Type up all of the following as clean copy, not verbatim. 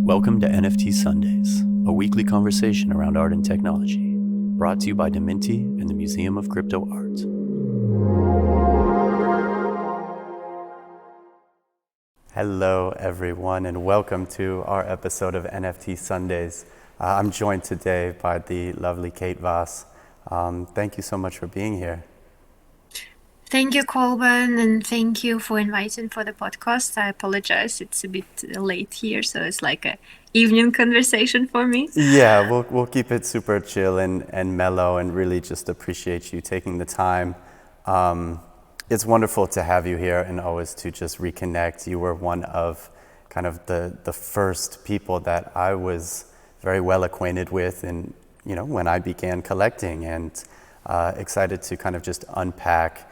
Welcome to NFT Sundays, a weekly conversation around art and technology, brought to you by DMINTI and the Museum of Crypto Art. Hello, everyone, and welcome to our episode of NFT Sundays. I'm joined today by the lovely Kate Vass. Thank you so much for being here. Thank you, Colborn, and thank you for inviting for the podcast. I apologize, it's a bit late here, so it's like a evening conversation for me. Yeah, we'll keep it super chill and mellow, and really just appreciate you taking the time. It's wonderful to have you here and always to just reconnect. You were one of kind of the first people that I was very well acquainted with, and when I began collecting, and excited to kind of just unpack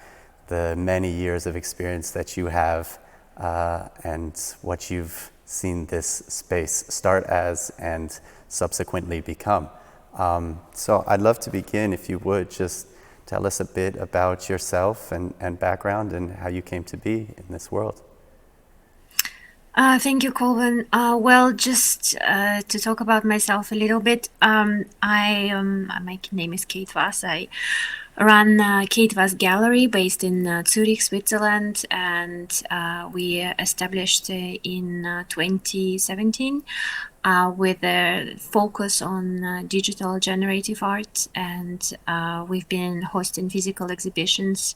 the many years of experience that you have and what you've seen this space start as and subsequently become. So I'd love to begin, if you would, just tell us a bit about yourself and background and how you came to be in this world. Thank you, Colborn. Well, just to talk about myself a little bit, my name is Kate Vass. I run Kate Vass Gallerie based in Zurich, Switzerland, and we established in 2017 with a focus on digital generative art, and we've been hosting physical exhibitions.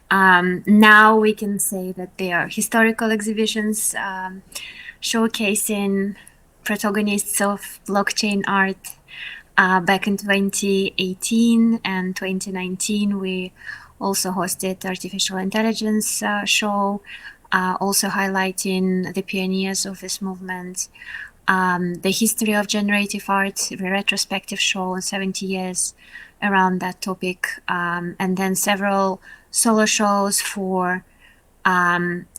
Now we can say that they are historical exhibitions showcasing protagonists of blockchain art. Back in 2018 and 2019, we also hosted artificial intelligence show, also highlighting the pioneers of this movement. The history of generative art, the retrospective show on 70 years around that topic, and then several solo shows for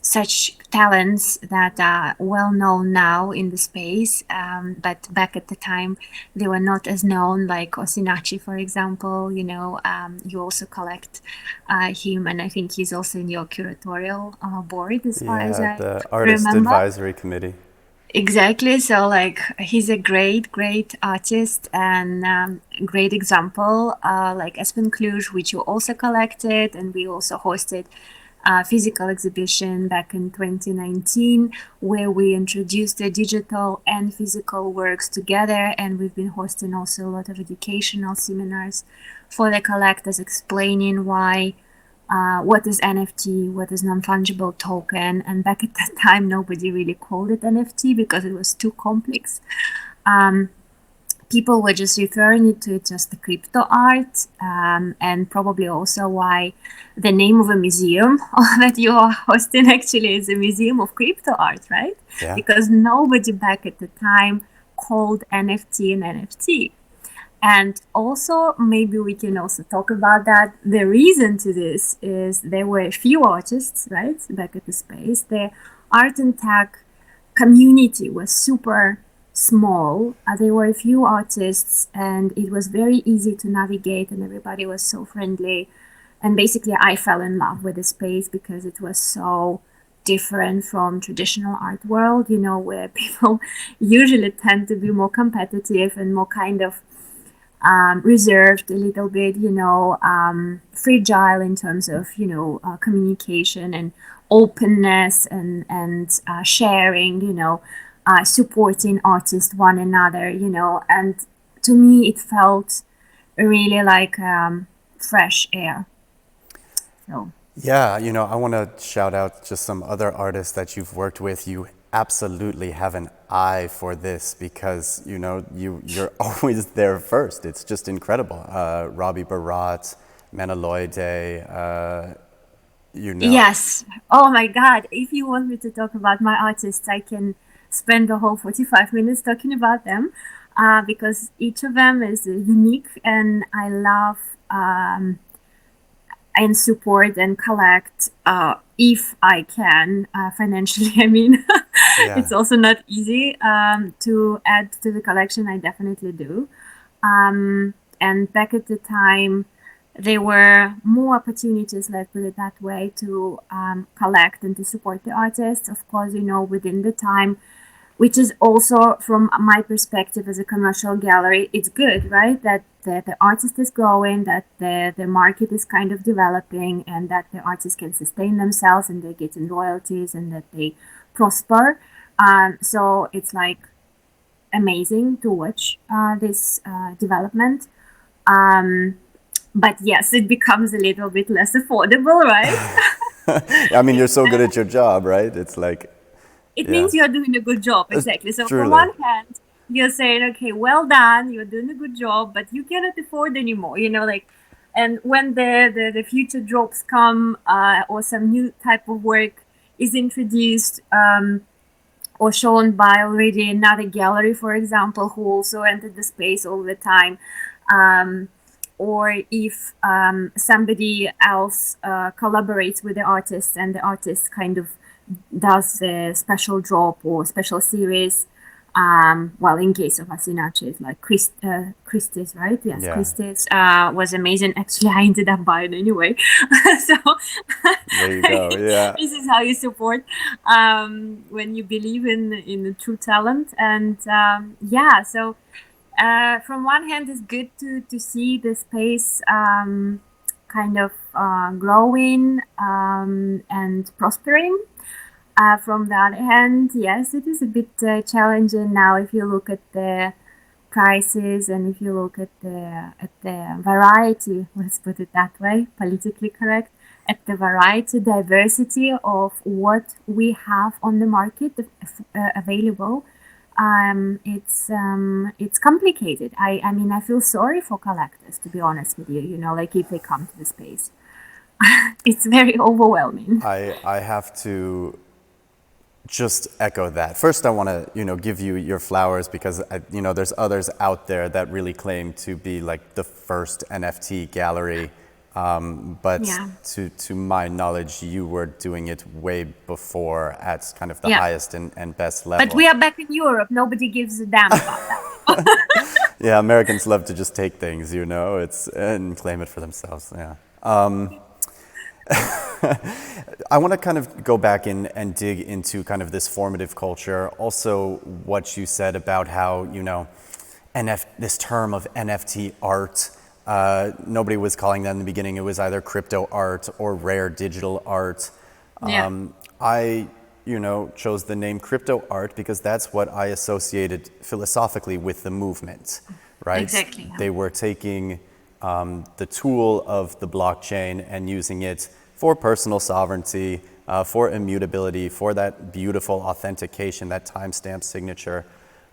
such talents that are well known now in the space, but back at the time they were not as known, like Osinachi, for example. You also collect him, and I think he's also in your curatorial board, as far as I the Artist remember. Advisory Committee. Exactly. So, he's a great artist and great example. Like Espen Kluge, which you also collected, and we also hosted a physical exhibition back in 2019, where we introduced the digital and physical works together. And we've been hosting also a lot of educational seminars for the collectors, explaining why. What is NFT, what is non-fungible token, and back at that time nobody really called it NFT because it was too complex. People were just referring it to just the crypto art, and probably also why the name of a museum that you are hosting actually is a museum of crypto art, right? Yeah. Because nobody back at the time called NFT an NFT. And also, maybe we can also talk about that. The reason to this is there were a few artists, right, back at the space. The art and tech community was super small. There were a few artists, and it was very easy to navigate, and everybody was so friendly. And basically, I fell in love with the space because it was so different from traditional art world, where people usually tend to be more competitive and more kind of reserved a little bit, fragile in terms of, communication and openness and sharing, supporting artists one another, and to me it felt really like fresh air. So. Yeah, I want to shout out just some other artists that you've worked with. You absolutely have an eye for this because, you're always there first. It's just incredible. Robbie Barat, Manaloide, Yes. Oh my God. If you want me to talk about my artists, I can spend the whole 45 minutes talking about them because each of them is unique, and I love and support and collect if I can financially. I mean, Yeah. It's also not easy to add to the collection. I definitely do. And back at the time, there were more opportunities, let's put it that way, to collect and to support the artists. Of course, within the time, which is also, from my perspective as a commercial gallery, it's good, right? That the artist is growing, that the market is kind of developing, and that the artists can sustain themselves and they get in royalties and that they prosper. So it's like amazing to watch this development. But yes, it becomes a little bit less affordable, right? I mean, you're so good at your job, right? It's like, It yeah, means you're doing a good job, exactly. So from truly. one hand, you're saying, okay, well done, you're doing a good job, but you cannot afford anymore, like, and when the future drops come, or some new type of work is introduced, or shown by already another gallery, for example, who also entered the space all the time. Um, or if somebody else collaborates with the artist and the artist kind of does a special drop or special series. Well, in case of Asinache, it's like Christie's, right? Yes, Yeah, Christie's was amazing. Actually, I ended up buying anyway. So there you go. Yeah. this is how you support when you believe in the true talent. And yeah, so from one hand, it's good to see the space kind of growing and prospering. From the other hand, yes, it is a bit challenging now if you look at the prices and if you look at the variety, let's put it that way, politically correct, at the variety, diversity of what we have on the market available. It's complicated. I mean, I feel sorry for collectors, to be honest with you. Like if they come to the space, it's very overwhelming. I have to just echo that. First, I want to, give you your flowers because, there's others out there that really claim to be like the first NFT gallery. But Yeah. to my knowledge, you were doing it way before at kind of the Yeah. highest and best But level. we are back in Europe. Nobody gives a damn about that. Yeah, Americans love to just take things, and claim it for themselves. Yeah. I want to kind of go back in and dig into kind of this formative culture. Also, what you said about how, this term of NFT art, nobody was calling that in the beginning. It was either crypto art or rare digital art. Yeah. I, chose the name crypto art because that's what I associated philosophically with the movement, right? Exactly. They were taking the tool of the blockchain and using it for personal sovereignty, for immutability, for that beautiful authentication, that timestamp signature.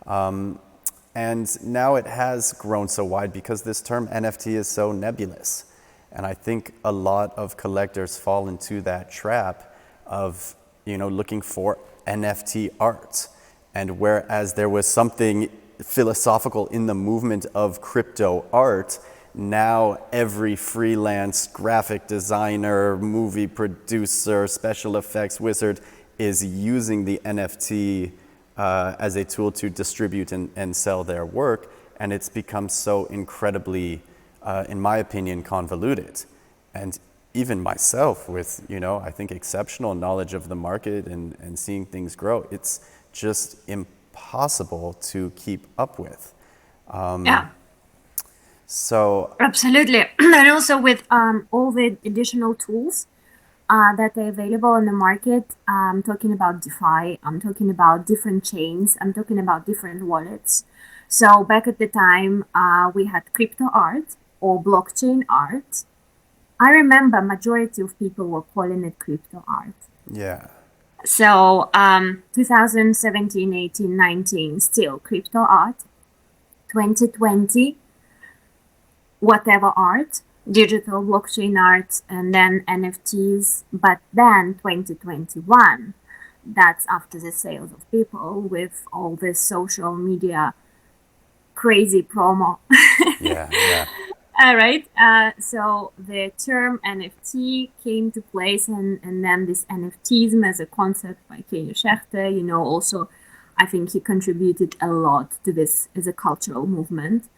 And now it has grown so wide because this term NFT is so nebulous. And I think a lot of collectors fall into that trap of, looking for NFT art. And whereas there was something philosophical in the movement of crypto art, now every freelance graphic designer, movie producer, special effects wizard is using the NFT as a tool to distribute and sell their work. And it's become so incredibly, in my opinion, convoluted. And even myself with, I think exceptional knowledge of the market and seeing things grow, it's just impossible to keep up with. Yeah. So Absolutely. And also with all the additional tools that are available on the market. I'm talking about DeFi. I'm talking about different chains. I'm talking about different wallets. So back at the time, we had crypto art or blockchain art. I remember majority of people were calling it crypto art. yeah, So 2017, 18, 19, still crypto art. 2020, whatever art, digital blockchain art, and then NFTs. But then 2021, that's after the sales of people with all this social media crazy promo. yeah, yeah, All right. So the term NFT came to place, and then this NFTism as a concept by Kenny Schechter, also I think he contributed a lot to this as a cultural movement.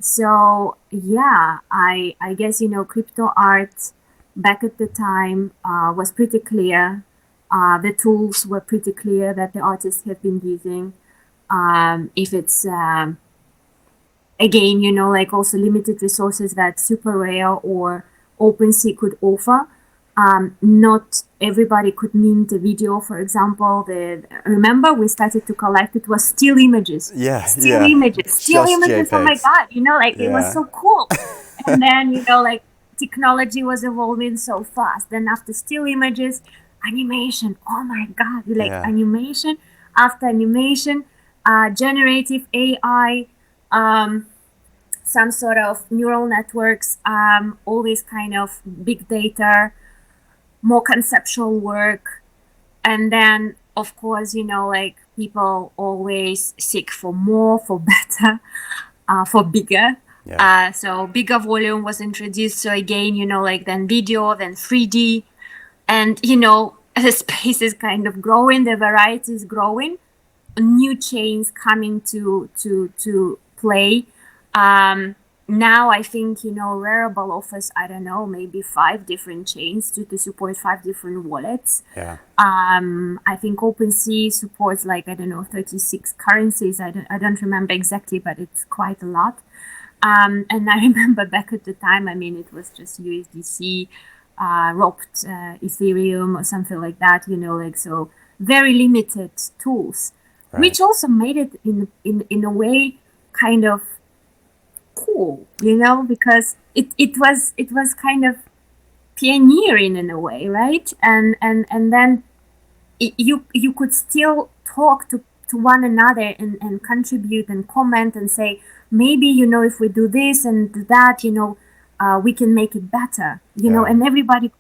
So yeah, I guess crypto art back at the time was pretty clear The tools were pretty clear that the artists have been using. If it's again, like also limited resources that super rare or OpenSea could offer. Not everybody could mint a video, for example. Remember we started to collect, it was still images. Yeah, Still yeah. images. Still Just images. Oh my JPEGs. God, like it was Yeah. so cool. And then, like technology was evolving so fast. Then after still images, animation. Oh my God, like Yeah. animation after animation, generative AI, some sort of neural networks, all this kind of big data, more conceptual work. And then, of course, like people always seek for more, for better, for bigger. Yeah. So bigger volume was introduced. So again, like then video, then 3D. And, the space is kind of growing, the variety is growing, new chains coming to play. Now I think, Rarible offers, I don't know, maybe 5 different chains to support 5 different wallets. Yeah. I think OpenSea supports like, I don't know, 36 currencies. I don't remember exactly, but it's quite a lot. And I remember back at the time, I mean, it was just USDC, roped Ethereum or something like that, like, so very limited tools, Right. which also made it in a way kind of cool, because it was kind of pioneering in a way, right? And then you could still talk to one another and contribute and comment and say, maybe, if we do this and do that, we can make it better, Yeah. and everybody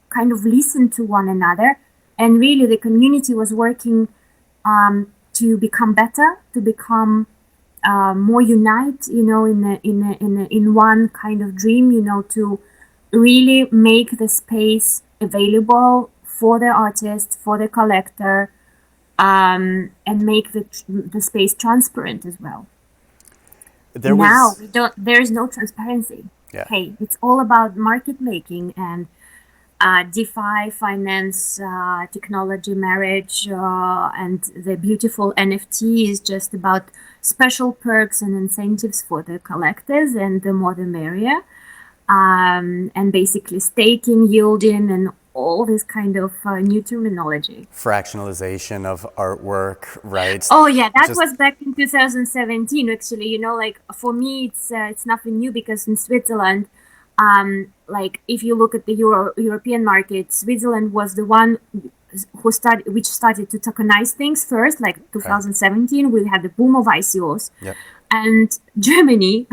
kind of listened to one another. And really the community was working to become better, to become more unite, in one kind of dream, to really make the space available for the artist, for the collector, and make the space transparent as well. There Now was. there's no transparency. Yeah. Hey, it's all about market making and DeFi, finance, technology, marriage, and the beautiful NFT is just about special perks and incentives for the collectors, and the more the merrier. And basically staking, yielding, and all this kind of new terminology. Fractionalization of artwork, right? Oh yeah, that Just was back in 2017. Actually, like for me, it's nothing new, because in Switzerland, like if you look at the European market, Switzerland was the one which started to tokenize things first. Like 2017, we had the boom of ICOs. Yep. And Germany,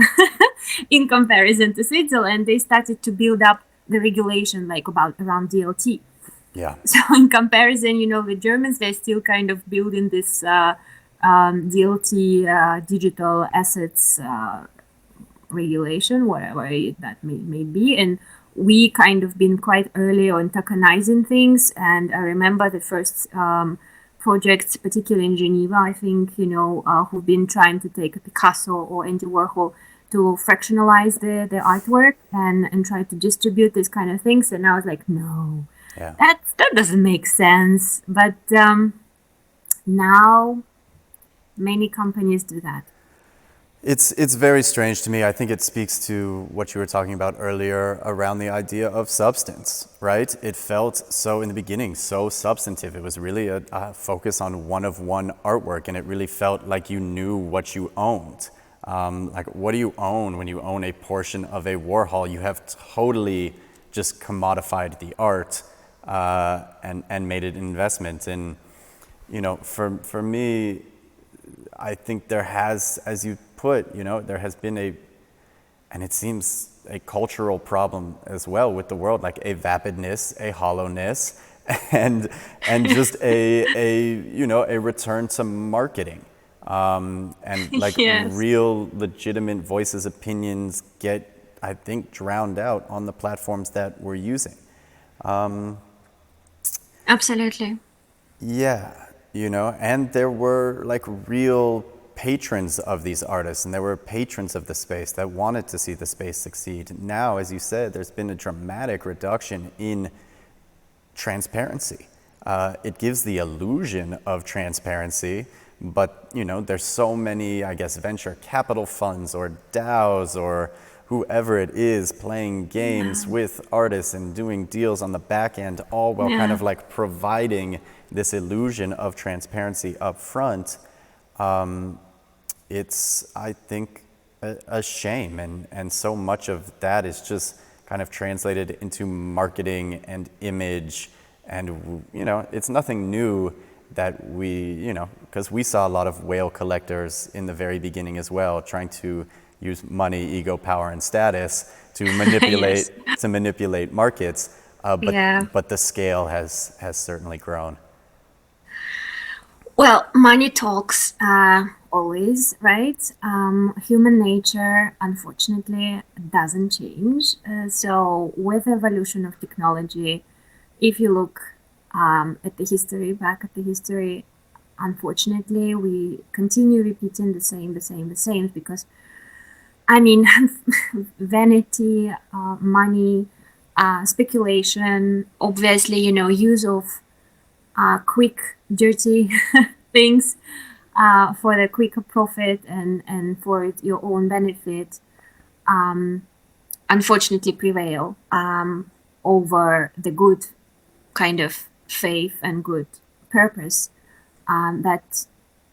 in comparison to Switzerland, they started to build up the regulation like around DLT. Yeah. So in comparison, the Germans, they're still kind of building this DLT, digital assets regulation, whatever that may be. And we kind of been quite early on tokenizing things. And I remember the first projects, particularly in Geneva, I think, who've been trying to take Picasso or Andy Warhol to fractionalize the artwork and try to distribute these kind of things. And I was like, no, Yeah. that doesn't make sense. But now many companies do that. It's very strange to me. I think it speaks to what you were talking about earlier around the idea of substance, right? It felt so in the beginning, so substantive. It was really a focus on one-of-one artwork, and it really felt like you knew what you owned. Like, what do you own when you own a portion of a Warhol? You have totally just commodified the art and made it an investment. And, for me, I think there has, as you put, there has been and it seems a cultural problem as well with the world, like a vapidness, a hollowness, and just a return to marketing, and like Yes. real legitimate voices, opinions get, I think, drowned out on the platforms that we're using. Absolutely. Yeah, and there were like real patrons of these artists, and there were patrons of the space that wanted to see the space succeed. Now, as you said, there's been a dramatic reduction in transparency. it gives the illusion of transparency, but there's so many, I guess, venture capital funds or DAOs or whoever it is playing games with artists and doing deals on the back end, all while kind of like providing this illusion of transparency up front. It's, I think, a shame, and so much of that is just kind of translated into marketing and image, and it's nothing new that we, because we saw a lot of whale collectors in the very beginning as well, trying to use money, ego, power, and status to manipulate to manipulate markets, but the scale has certainly grown. Well, money talks always, right? Human nature, unfortunately, doesn't change. So with the evolution of technology, if you look at the history, back at the history, unfortunately, we continue repeating the same, because, I mean, vanity, money, speculation, obviously, use of quick, dirty things for the quicker profit and for your own benefit, unfortunately prevail over the good kind of faith and good purpose that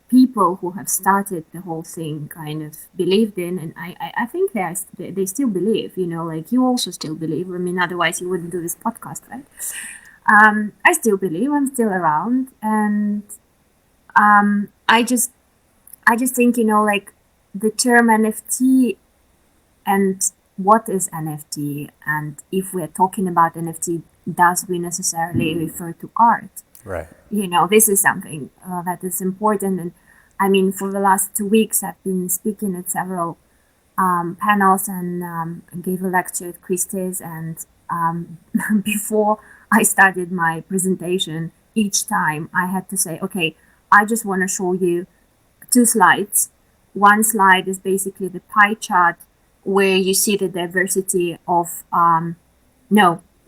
people who have started the whole thing kind of believed in. And I think they still believe, like you also still believe. I mean, otherwise you wouldn't do this podcast, right? I still believe, I'm still around, and I just think, like the term NFT and what is NFT, and if we're talking about NFT, does we necessarily refer to art? Right. This is something that is important. And I mean, for the last 2 weeks, I've been speaking at several panels and gave a lecture at Christie's, and before I started my presentation, each time I had to say, okay, I just want to show you 2 slides. One slide is basically the pie chart where you see the diversity of,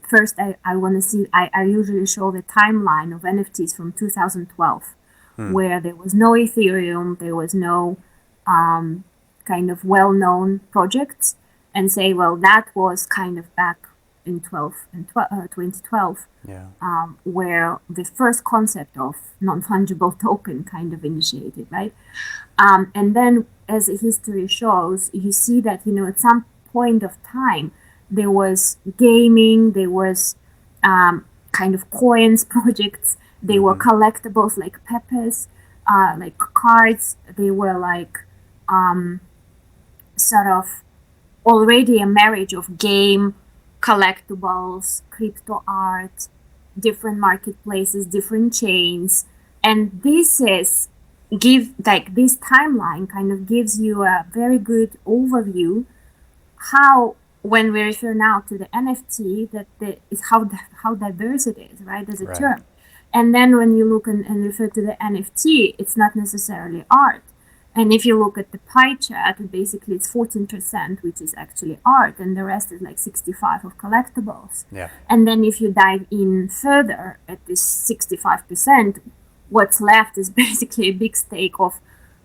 first I want to see, I usually show the timeline of NFTs from 2012, where there was no Ethereum, there was no kind of well-known projects, and say, well, that was kind of back in 2012, where the first concept of non-fungible token kind of initiated, right? And then, as history shows, you see that, at some point of time, there was gaming, there was kind of coins projects, they were collectibles like peppers, like cards, they were like sort of already a marriage of game, collectibles, crypto art, different marketplaces, different chains. And this timeline kind of gives you a very good overview how, when we refer now to the NFT, is how diverse it is, right, as a term. And then when you look and refer to the NFT, it's not necessarily art. And if you look at the pie chart, basically it's 14%, which is actually art, and the rest is like 65% of collectibles. Yeah. And then if you dive in further at this 65%, what's left is basically a big stake of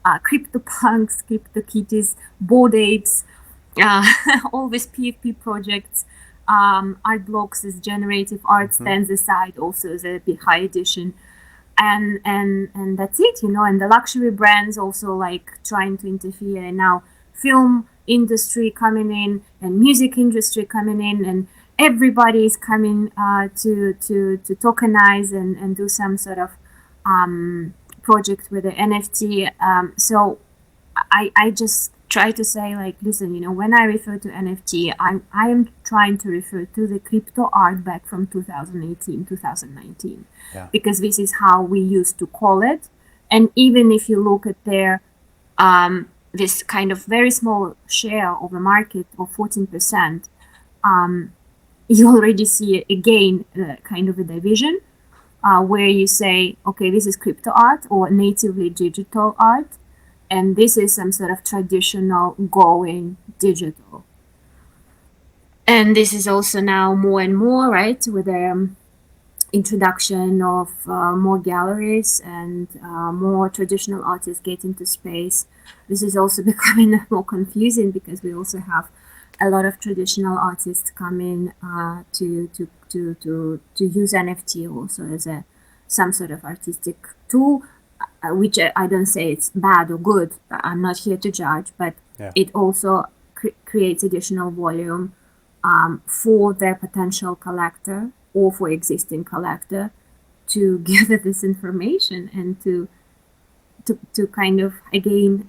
CryptoPunks, CryptoKitties, Bored Apes, all these PFP projects, art blocks as generative art stands aside also as a bit high edition. And that's it, and the luxury brands also like trying to interfere, and now film industry coming in and music industry coming in, and everybody is coming to tokenize and do some sort of project with the NFT. So I just try to say, like, listen, when I refer to NFT, I am trying to refer to the crypto art back from 2018, 2019, because this is how we used to call it. And even if you look at their this kind of very small share of the market of 14%, you already see again kind of a division where you say, okay, this is crypto art or natively digital art, and this is some sort of traditional going digital. And this is also now more and more, right, with the introduction of more galleries and more traditional artists get into space. This is also becoming more confusing because we also have a lot of traditional artists coming to use NFT also as some sort of artistic tool, which I don't say it's bad or good. I'm not here to judge, but Yeah. it also creates additional volume for their potential collector or for existing collector to gather this information and to kind of again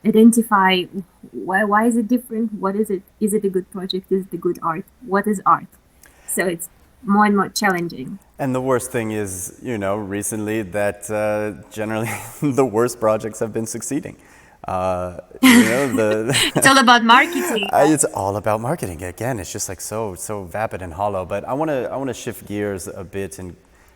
identify why is it different, what is it a good project, is it a good art, what is art. So it's more and more challenging. And the worst thing is, recently that generally the worst projects have been succeeding. It's all about marketing. It's all about marketing. Again, it's just like so vapid and hollow. But I want to shift gears a bit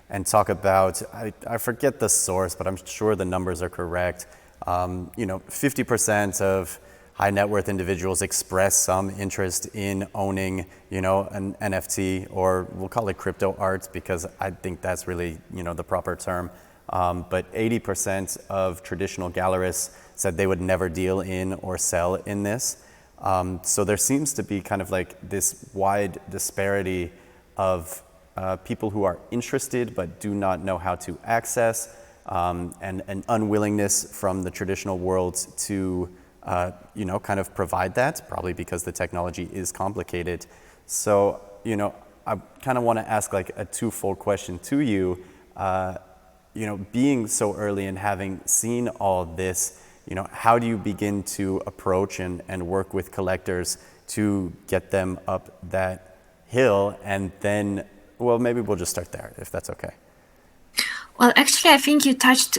and talk about, I forget the source, but I'm sure the numbers are correct. 50% of high net worth individuals express some interest in owning, an NFT, or we'll call it crypto art because I think that's really, the proper term. But 80% of traditional gallerists said they would never deal in or sell in this. So there seems to be kind of like this wide disparity of people who are interested but do not know how to access, and an unwillingness from the traditional world to kind of provide that, probably because the technology is complicated. So, I kind of want to ask like a twofold question to you. Being so early and having seen all this, how do you begin to approach and work with collectors to get them up that hill? And then, well, maybe we'll just start there, if that's okay. Well, actually, I think you touched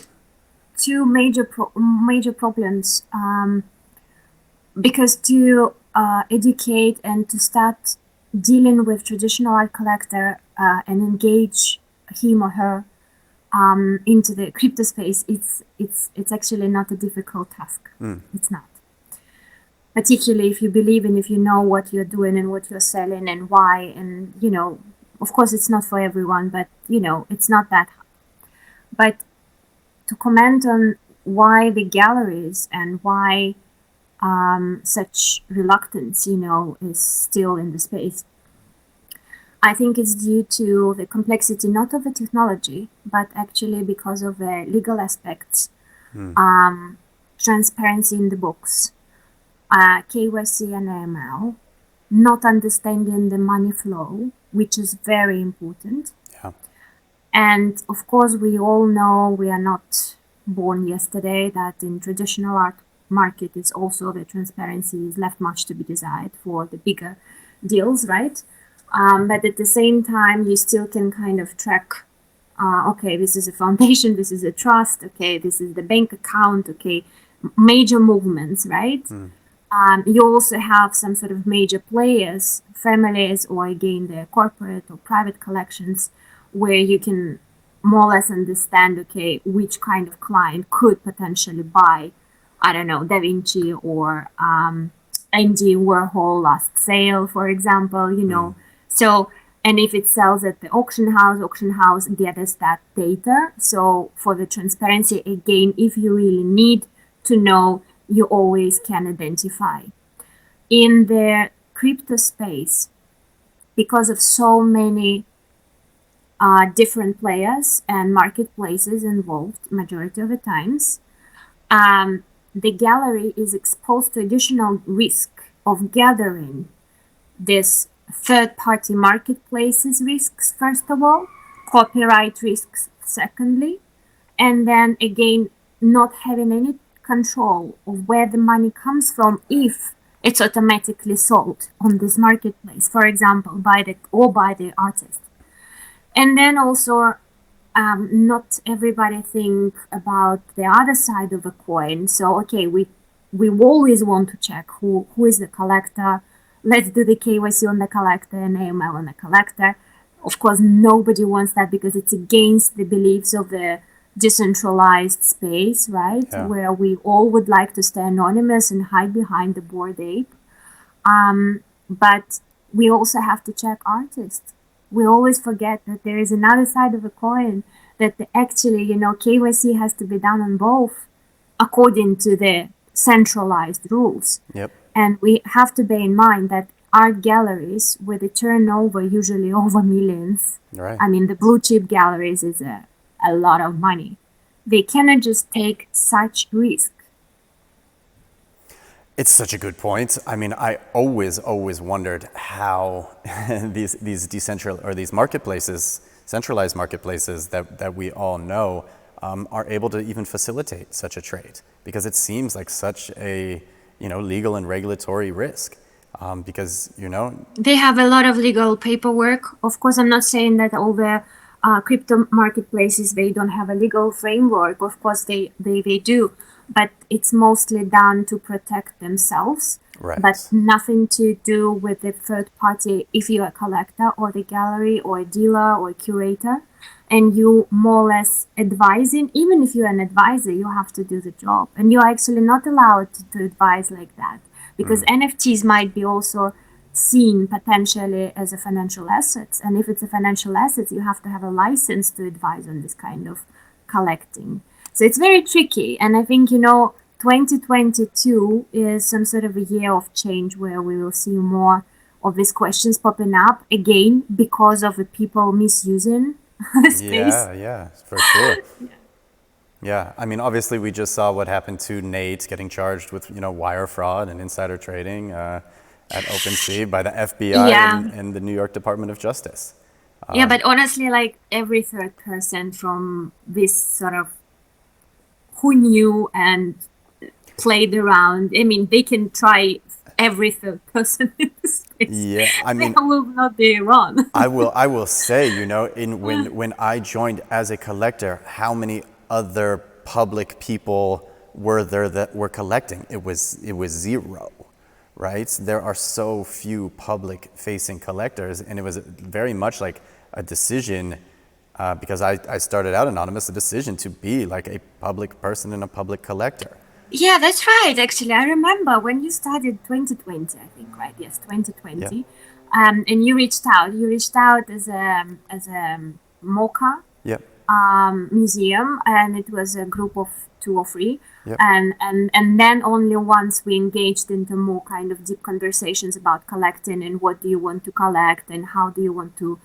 two major problems. Because to educate and to start dealing with traditional art collector and engage him or her into the crypto space, it's actually not a difficult task. It's not. Particularly if you believe and if you know what you're doing and what you're selling and why, and of course it's not for everyone, but it's not that hard. But to comment on why the galleries and why such reluctance, is still in the space. I think it's due to the complexity, not of the technology, but actually because of the legal aspects, transparency in the books, KYC and AML, not understanding the money flow, which is very important. Yeah. And of course, we all know we are not born yesterday, that in traditional art market is also the transparency is left much to be desired for the bigger deals, right? But at the same time, you still can kind of track, okay, this is a foundation, this is a trust, okay, this is the bank account, okay, major movements, right? You also have some sort of major players, families, or again, the corporate or private collections, where you can more or less understand, okay, which kind of client could potentially buy, I don't know, Da Vinci or Andy Warhol last sale, for example, So, and if it sells at the auction house gathers that data. So for the transparency, again, if you really need to know, you always can identify. In the crypto space, because of so many different players and marketplaces involved, majority of the times, the gallery is exposed to additional risk of gathering this third-party marketplaces risks, first of all, copyright risks, secondly, and then again, not having any control of where the money comes from if it's automatically sold on this marketplace, for example, by the artist. And then also, not everybody think about the other side of a coin. So, okay, we always want to check who is the collector. Let's do the KYC on the collector and AML on the collector. Of course, nobody wants that because it's against the beliefs of the decentralized space, right? Yeah. Where we all would like to stay anonymous and hide behind the Bored Ape. But we also have to check artists. we always forget that there is another side of the coin, that actually, KYC has to be done on both according to the centralized rules. Yep. And we have to bear in mind that art galleries with a turnover usually over millions, Right. I mean, the blue chip galleries is a lot of money. They cannot just take such risk. It's such a good point. I mean, I always wondered how these these marketplaces, centralized marketplaces that we all know, are able to even facilitate such a trade, because it seems like such a legal and regulatory risk. Because They have a lot of legal paperwork. Of course, I'm not saying that all the crypto marketplaces, they don't have a legal framework. Of course, they do, but it's mostly done to protect themselves. Right. But nothing to do with the third party. If you're a collector or the gallery or a dealer or a curator, and you more or less advising, even if you're an advisor, you have to do the job, and you're actually not allowed to advise like that, because NFTs might be also seen potentially as a financial asset. And if it's a financial asset, you have to have a license to advise on this kind of collecting. So it's very tricky. And I think, 2022 is some sort of a year of change where we will see more of these questions popping up again because of the people misusing the space. Yeah, for sure. Yeah, I mean, obviously, we just saw what happened to Nate getting charged with, wire fraud and insider trading at OpenSea by the FBI and the New York Department of Justice. Yeah, but honestly, like every third person from this sort of who knew and played around, I mean, they can try every third person in the space. Yeah, I mean, they will not be wrong. I will say, when I joined as a collector, how many other public people were there that were collecting? It was zero, right? There are so few public-facing collectors, and it was very much like a decision, because I started out anonymous, a decision to be like a public person and a public collector. Yeah, that's right. Actually, I remember when you started 2020, I think, right? Yes, 2020. Yeah. And you reached out. You reached out as a MOCA Yep. museum, and it was a group of 2 or 3. Yep. And then only once we engaged into more kind of deep conversations about collecting and what do you want to collect and how do you want to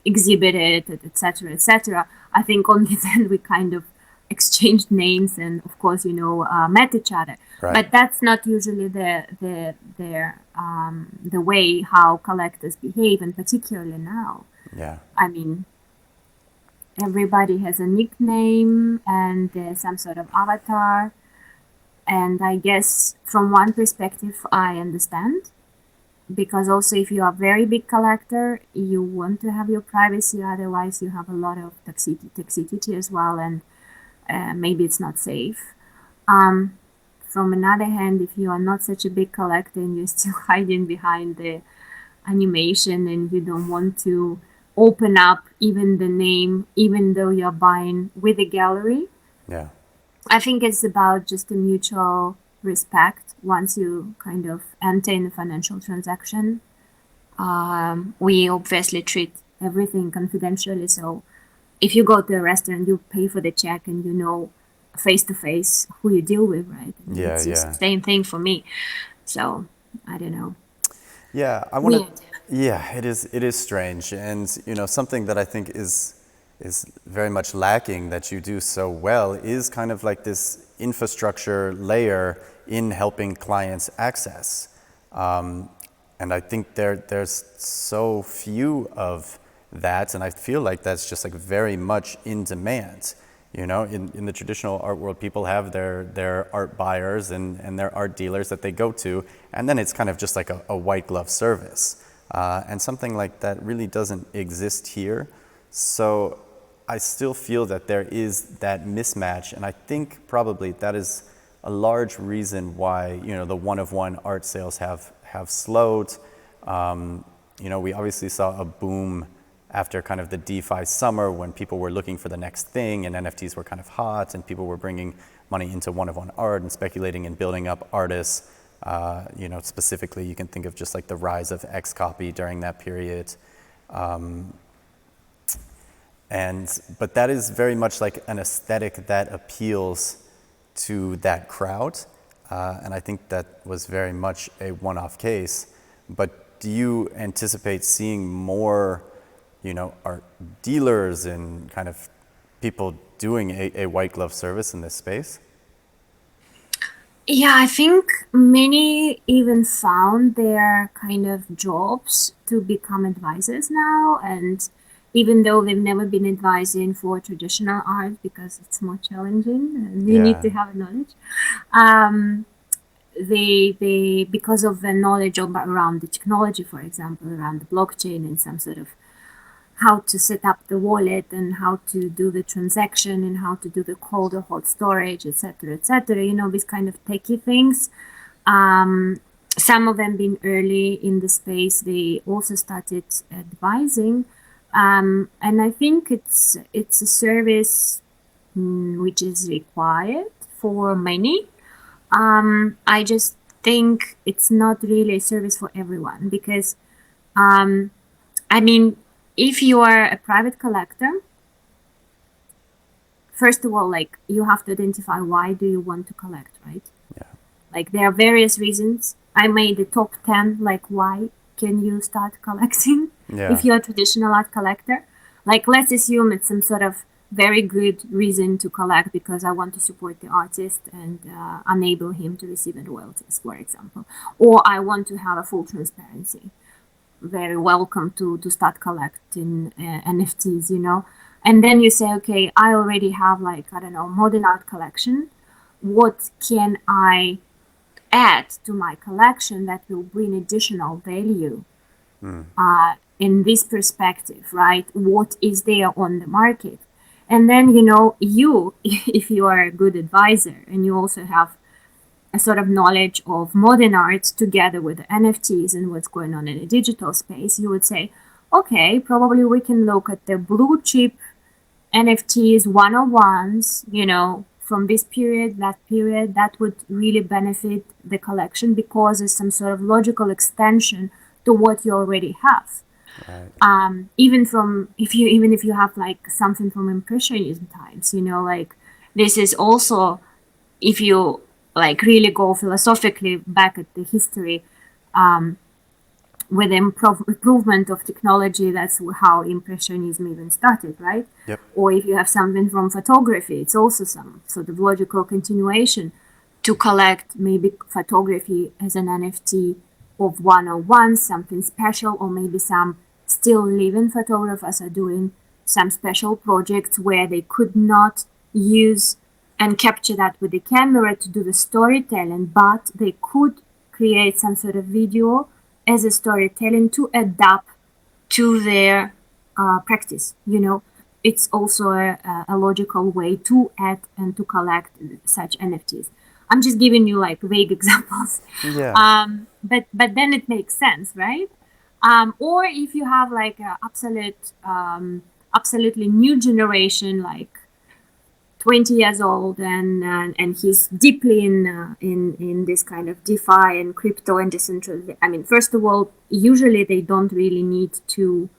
exhibit it, etc., etc. I think only then we kind of exchanged names and, of course, met each other. Right. But that's not usually the way how collectors behave, and particularly now. Yeah. I mean, everybody has a nickname and some sort of avatar. And I guess from one perspective, I understand. Because also if you are a very big collector, you want to have your privacy. Otherwise, you have a lot of toxicity as well. And maybe it's not safe. From another hand, if you are not such a big collector and you're still hiding behind the animation and you don't want to open up even the name, even though you're buying with a gallery. Yeah. I think it's about just a mutual respect once you kind of enter in a financial transaction. We obviously treat everything confidentially. So if you go to a restaurant, you pay for the check and you know face to face who you deal with, right? And Yeah, it's yeah. the same thing for me. So I don't know. Yeah, I want Weird. to. Yeah, it is strange, and something that I think is very much lacking that you do so well is kind of like this infrastructure layer in helping clients access, and I think there's so few of that, and I feel like that's just like very much in demand. In the traditional art world, people have their art buyers and their art dealers that they go to, and then it's kind of just like a white glove service. And something like that really doesn't exist here. So I still feel that there is that mismatch, and I think probably that is a large reason why the one-of-one art sales have slowed. We obviously saw a boom after kind of the DeFi summer when people were looking for the next thing and NFTs were kind of hot and people were bringing money into one-of-one art and speculating and building up artists. Specifically, you can think of just like the rise of Xcopy during that period. But that is very much like an aesthetic that appeals to that crowd. And I think that was very much a one-off case. But do you anticipate seeing more, art dealers and kind of people doing a white glove service in this space? Yeah, I think many even found their kind of jobs to become advisors now. And even though they've never been advising for traditional art because it's more challenging and you need to have knowledge, they because of the knowledge around the technology, for example, around the blockchain and some sort of how to set up the wallet and how to do the transaction and how to do the cold or hot storage, etc., these kind of techie things. Some of them being early in the space, they also started advising. And I think it's a service which is required for many. I just think it's not really a service for everyone because, if you are a private collector, first of all, like you have to identify why do you want to collect, right? Yeah. Like there are various reasons. I made the top 10, like why can you start collecting if you're a traditional art collector? Like let's assume it's some sort of very good reason to collect because I want to support the artist and enable him to receive royalties, for example. Or I want to have a full transparency. Very welcome to start collecting NFTs, And then you say, okay, I already have modern art collection. What can I add to my collection that will bring additional value in this perspective, right? What is there on the market? And then, if you are a good advisor and you also have a sort of knowledge of modern art together with the NFTs and what's going on in the digital space, you would say, okay, probably we can look at the blue chip NFTs 101s, from this period, that would really benefit the collection because it's some sort of logical extension to what you already have. Right. Even if you have like something from Impressionism times, this is also, if you like really go philosophically back at the history, with improvement of technology, that's how Impressionism even started, right? Yep. Or if you have something from photography, it's also some sort of logical continuation to collect maybe photography as an NFT of 101, something special, or maybe some still living photographers are doing some special projects where they could not use and capture that with the camera to do the storytelling, but they could create some sort of video as a storytelling to adapt to their practice. It's also a logical way to add and to collect such NFTs. I'm just giving you like vague examples. Yeah. But then it makes sense, right? Or if you have like a absolutely new generation, like 20 years old, and he's deeply in this kind of DeFi and crypto and decentralized. First of all, usually they don't really need to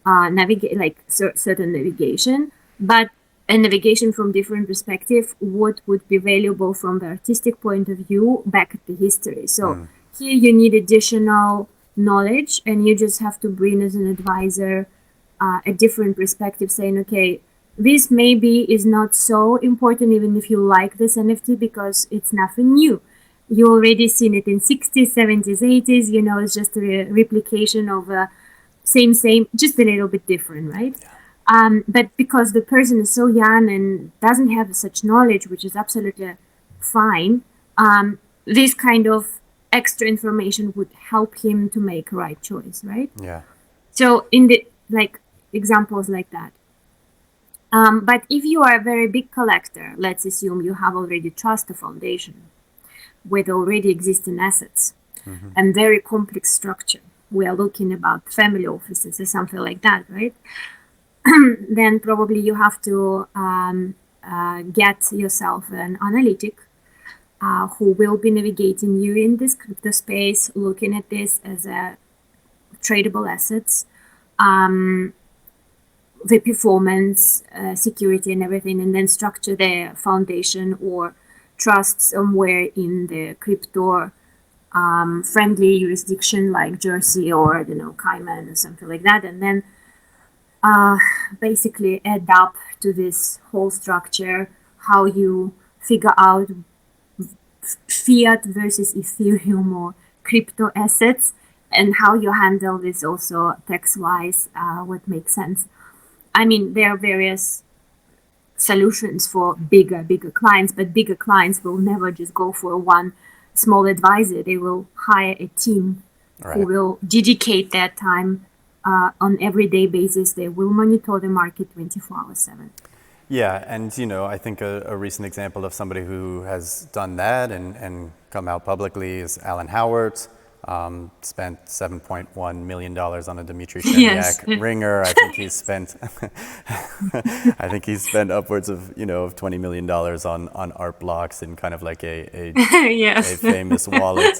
navigate like certain navigation, but a navigation from different perspective, what would be valuable from the artistic point of view back at the history. So here you need additional knowledge, and you just have to bring as an advisor a different perspective, saying, okay, this maybe is not so important even if you like this NFT because it's nothing new. You already seen it in 60s, 70s, 80s, it's just a replication of same, just a little bit different, right? But because the person is so young and doesn't have such knowledge, which is absolutely fine, this kind of extra information would help him to make a right choice, right? Yeah. So in the examples like that. But if you are a very big collector, let's assume you have already trust a foundation with already existing assets and very complex structure. We are looking about family offices or something like that, right? Then probably you have to get yourself an analytic who will be navigating you in this crypto space, looking at this as a tradable assets, the performance, security, and everything, and then structure their foundation or trust somewhere in the crypto friendly jurisdiction like Jersey or I don't know Cayman or something like that, and then basically add up to this whole structure how you figure out fiat versus Ethereum or crypto assets and how you handle this also tax-wise, what makes sense. I mean, there are various solutions for bigger clients, but bigger clients will never just go for one small advisor. They will hire a team who will dedicate that time on everyday basis. They will monitor the market 24 hours 7. Yeah, and I think a recent example of somebody who has done that and come out publicly is Alan Howard. Spent $7.1 million on a Dmitry Cherniak ringer. I think he's spent upwards of $20 million on art blocks in kind of like a famous wallet.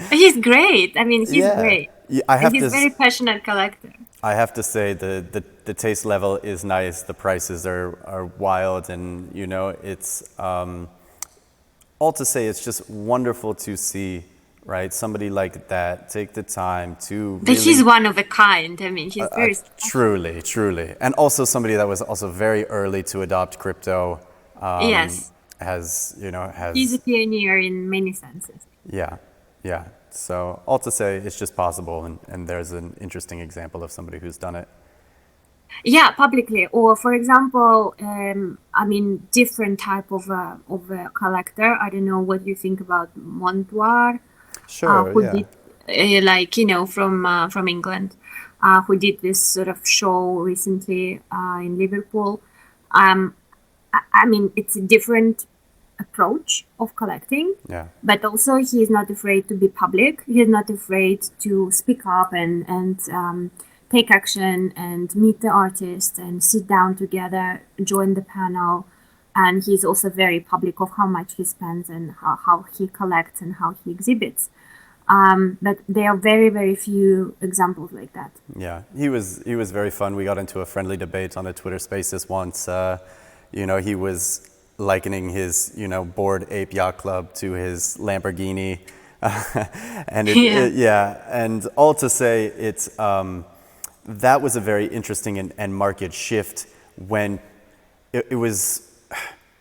He's great. I mean, he's great. Yeah, he's a very passionate collector. I have to say the taste level is nice. The prices are wild, and it's all to say it's just wonderful to see. Right, somebody like that take the time to. But he's one of a kind. I mean, he's very truly, and also somebody that was also very early to adopt crypto. Yes, he's a pioneer in many senses. Yeah. So all to say, it's just possible, and there's an interesting example of somebody who's done it. Yeah, publicly, or for example, I mean, different type of a collector. I don't know what you think about Montoir. Sure, did, from England, who did this sort of show recently in Liverpool. I mean, it's a different approach of collecting, but also he is not afraid to be public. He is not afraid to speak up and take action and meet the artist and sit down together, join the panel. And he's also very public of how much he spends and how he collects and how he exhibits. But there are very, very few examples like that. Yeah, he was very fun. We got into a friendly debate on a Twitter Spaces once. He was likening his, Bored Ape Yacht Club to his Lamborghini. And and all to say, it's that was a very interesting and market shift when it was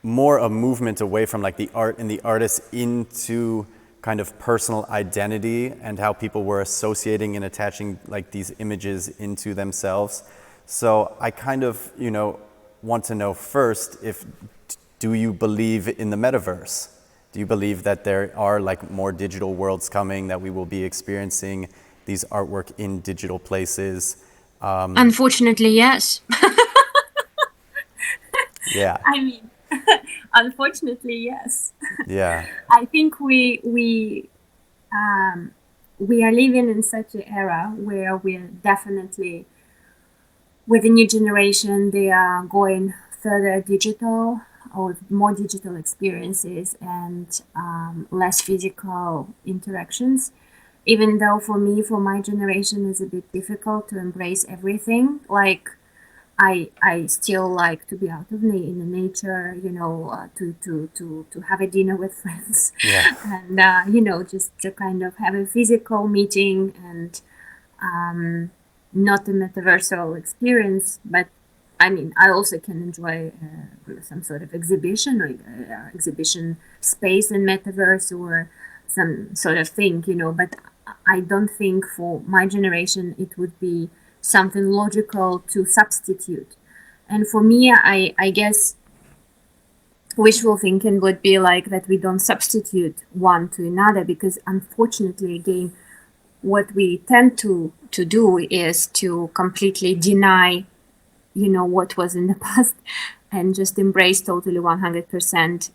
more a movement away from like the art and the artist into kind of personal identity and how people were associating and attaching like these images into themselves. So I kind of, want to know first do you believe in the metaverse? Do you believe that there are like more digital worlds coming, that we will be experiencing these artwork in digital places? Unfortunately, yes. Yeah. I mean, unfortunately, yes. Yeah. I think we are living in such an era where we're definitely, with the new generation, they are going further digital or more digital experiences and less physical interactions. Even though for my generation, it's a bit difficult to embrace everything. Like, I still like to be out in the nature, to have a dinner with friends, and just to kind of have a physical meeting and not a metaversal experience. But I mean, I also can enjoy some sort of exhibition or exhibition space in metaverse or some sort of thing, But I don't think for my generation it would be something logical to substitute. And for me, I guess wishful thinking would be like that we don't substitute one to another, because unfortunately, again, what we tend to do is to completely deny, what was in the past and just embrace totally 100%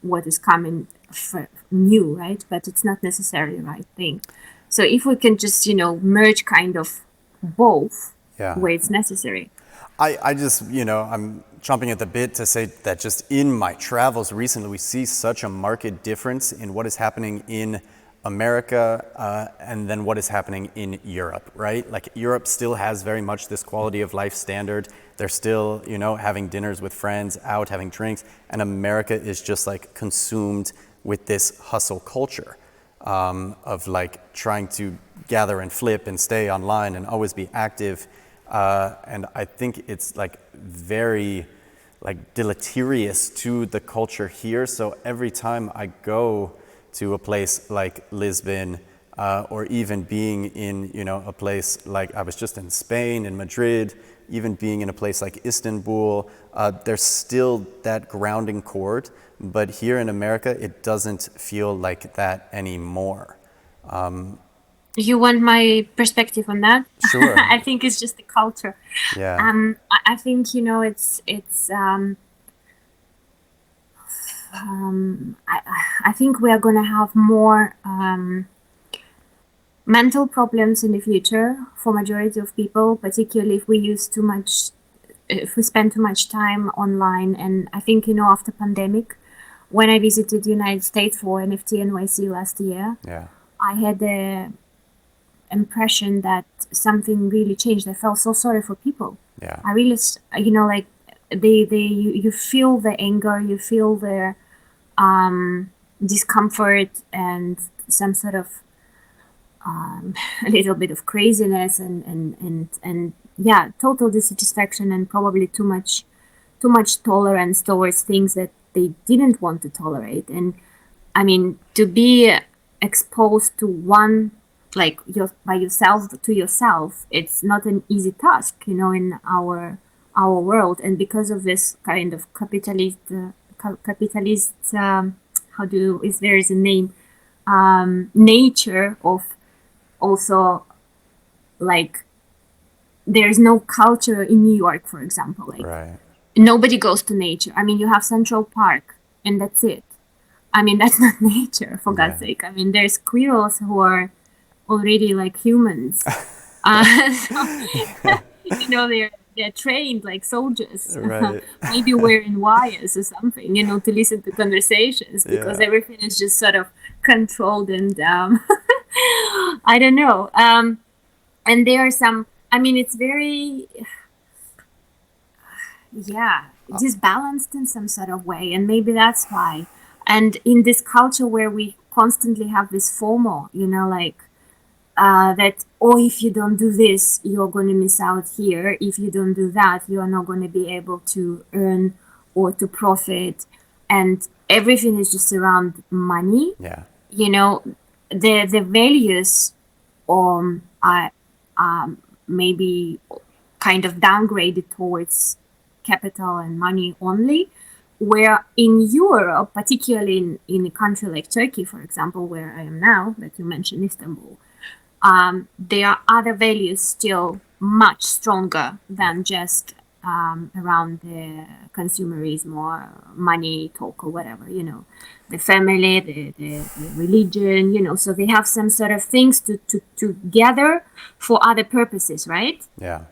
what is coming new, right? But it's not necessarily the right thing. So if we can just, merge kind of both where it's necessary. I just, I'm chomping at the bit to say that just in my travels recently, we see such a marked difference in what is happening in America and then what is happening in Europe, right? Like Europe still has very much this quality of life standard. They're still, you know, having dinners with friends, out having drinks, and America is just like consumed with this hustle culture of like trying to gather and flip and stay online and always be active. And I think it's like very like deleterious to the culture here. So every time I go to a place like Lisbon, or even being in, you know, a place like I was just in Spain, in Madrid, even being in a place like Istanbul, there's still that grounding chord. But here in America, it doesn't feel like that anymore. You want my perspective on that? Sure. I think it's just the culture. Yeah. I think, you know, I think we are going to have more mental problems in the future for majority of people, particularly if we spend too much time online. And I think, you know, after pandemic, when I visited the United States for NFT NYC last year, Yeah. I had the impression that something really changed. I felt so sorry for people. Yeah. I really, you know, like you feel the anger, you feel the discomfort and some sort of a little bit of craziness and yeah, total dissatisfaction and probably too much tolerance towards things that they didn't want to tolerate. And I mean, to be exposed to one, like by yourself to yourself, it's not an easy task, you know, in our world. And because of this kind of capitalist if there is a name, nature of also, like, there's no culture in New York, for example. Like, Right. nobody goes to nature. I mean, you have Central Park, and that's it. I mean, that's not nature, for God's sake. I mean, there's squirrels who are already like humans. So, you know, they're trained like soldiers, Right. maybe wearing wires or something, you know, to listen to conversations, because Yeah. everything is just sort of controlled and I don't know. And there are some, I mean, it's very, yeah, disbalanced in some sort of way. And maybe that's why. And in this culture where we constantly have this FOMO, you know, like, that, oh, if you don't do this, you're going to miss out here. If you don't do that, you're not going to be able to earn or to profit. And everything is just around money. Yeah. You know, the values are maybe kind of downgraded towards capital and money only. Where in Europe, particularly in a country like Turkey, for example, where I am now, that you mentioned Istanbul, there are other values still much stronger than just around the consumerism or money talk or whatever, you know, the family, the religion, you know, so they have some sort of things to gather for other purposes, right? Yeah.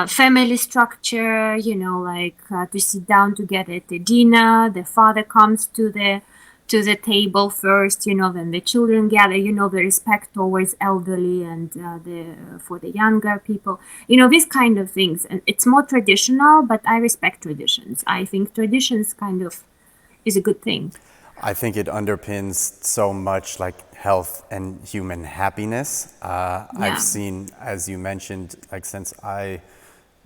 Family structure, you know, like to sit down together at the dinner, the father comes to the table first, you know, then the children gather, you know, the respect towards elderly and for the younger people, you know, these kind of things. And it's more traditional, but I respect traditions. I think traditions kind of is a good thing. I think it underpins so much like health and human happiness. I've seen, as you mentioned, like since I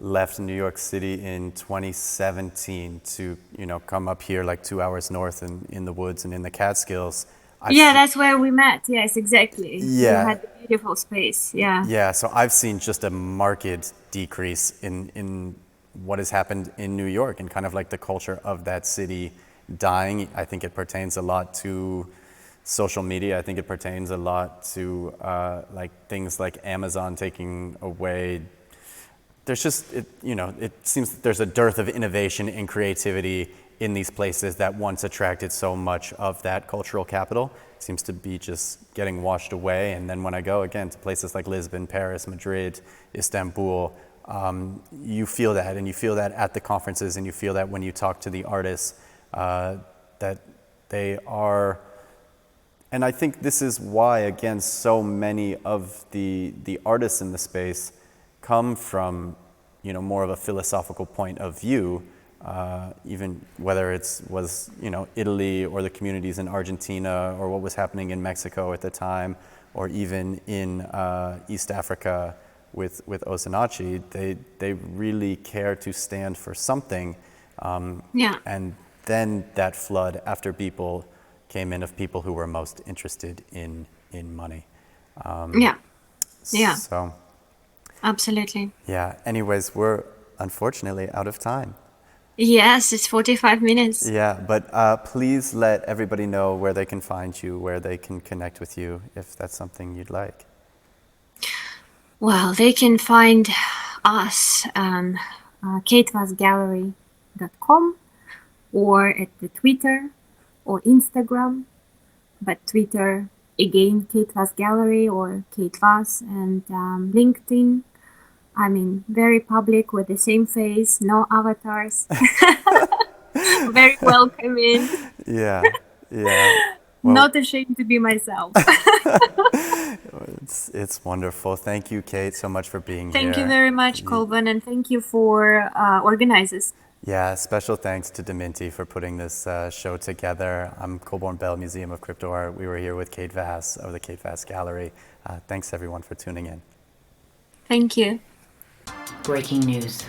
left New York City in 2017 to, you know, come up here like 2 hours north in the woods and in the Catskills. That's where we met. Yes, exactly. Yeah. You had a beautiful space. Yeah. Yeah, so I've seen just a marked decrease in what has happened in New York and kind of like the culture of that city dying. I think it pertains a lot to social media. I think it pertains a lot to like things like Amazon taking away. There's just, you know, it seems that there's a dearth of innovation and creativity in these places that once attracted so much of that cultural capital. It seems to be just getting washed away. And then when I go again to places like Lisbon, Paris, Madrid, Istanbul, you feel that, and you feel that at the conferences, and you feel that when you talk to the artists, that they are And I think this is why, again, so many of the artists in the space come from, more of a philosophical point of view, even whether was Italy or the communities in Argentina or what was happening in Mexico at the time, or even in East Africa with Osinachi. They really care to stand for something. And then that flood after people came in of people who were most interested in money. So, absolutely. Yeah. Anyways, we're unfortunately out of time. Yes, it's 45 minutes. Yeah, but please let everybody know where they can find you, where they can connect with you, if that's something you'd like. Well, they can find us on katevassgallery.com or at the Twitter or Instagram, but Twitter, again, Kate Vass Gallery or Kate Vass, and LinkedIn. I mean, very public with the same face, no avatars. Very welcoming. Yeah. Well, not ashamed to be myself. It's wonderful. Thank you, Kate, so much for being here. Thank you very much, Colborn, and thank you for organizers. Yeah, special thanks to DMINTI for putting this show together. I'm Colborn Bell, Museum of Crypto Art. We were here with Kate Vass of the Kate Vass Gallery. Thanks, everyone, for tuning in. Thank you. Breaking news.